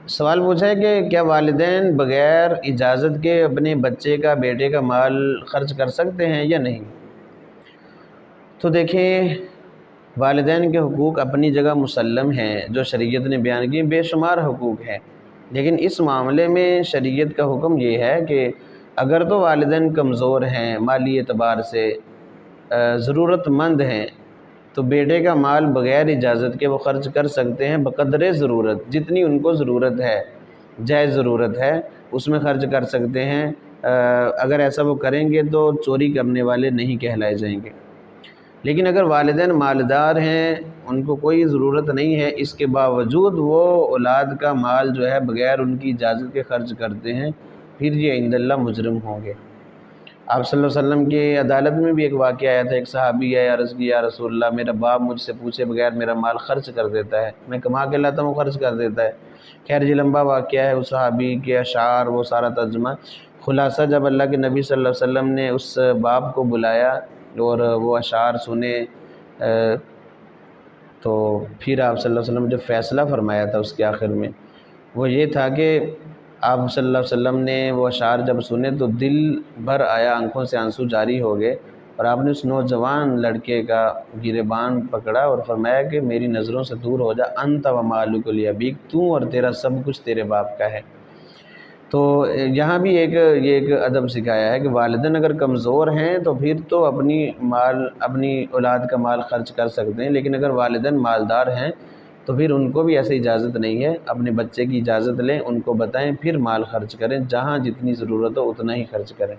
سوال پوچھا ہے کہ کیا والدین بغیر اجازت کے اپنے بچے کا، بیٹے کا مال خرچ کر سکتے ہیں یا نہیں؟ تو دیکھیں، والدین کے حقوق اپنی جگہ مسلم ہیں جو شریعت نے بیان کی، بے شمار حقوق ہیں، لیکن اس معاملے میں شریعت کا حکم یہ ہے کہ اگر تو والدین کمزور ہیں، مالی اعتبار سے ضرورت مند ہیں، تو بیٹے کا مال بغیر اجازت کے وہ خرچ کر سکتے ہیں بقدر ضرورت، جتنی ان کو ضرورت ہے، جائز ضرورت ہے اس میں خرچ کر سکتے ہیں۔ اگر ایسا وہ کریں گے تو چوری کرنے والے نہیں کہلائے جائیں گے۔ لیکن اگر والدین مالدار ہیں، ان کو کوئی ضرورت نہیں ہے، اس کے باوجود وہ اولاد کا مال جو ہے بغیر ان کی اجازت کے خرچ کرتے ہیں، پھر یہ عند اللہ مجرم ہوں گے۔ آپ صلی اللہ علیہ وسلم کی عدالت میں بھی ایک واقعہ آیا تھا، ایک صحابی ہے، عرض کی یا رسول اللہ میرا باپ مجھ سے پوچھے بغیر میرا مال خرچ کر دیتا ہے، میں کما کے لاتا ہوں وہ خرچ کر دیتا ہے۔ خیر یہ لمبا واقعہ ہے، اس صحابی کے اشعار، وہ سارا ترجمہ، خلاصہ جب اللہ کے نبی صلی اللہ علیہ وسلم نے اس باپ کو بلایا اور وہ اشعار سنے، تو پھر آپ صلی اللہ علیہ وسلم جو فیصلہ فرمایا تھا اس کے آخر میں وہ یہ تھا کہ آپ صلی اللہ علیہ وسلم نے وہ اشعار جب سنے تو دل بھر آیا، آنکھوں سے آنسو جاری ہو گئے، اور آپ نے اس نوجوان لڑکے کا گریبان پکڑا اور فرمایا کہ میری نظروں سے دور ہو جا، انت و مالک لابیک، تو اور تیرا سب کچھ تیرے باپ کا ہے۔ تو یہاں بھی یہ ایک ادب سکھایا ہے کہ والدین اگر کمزور ہیں تو پھر تو اپنی اولاد کا مال خرچ کر سکتے ہیں، لیکن اگر والدین مالدار ہیں تو پھر ان کو بھی ایسے اجازت نہیں ہے، اپنے بچے کی اجازت لیں، ان کو بتائیں، پھر مال خرچ کریں، جہاں جتنی ضرورت ہو اتنا ہی خرچ کریں۔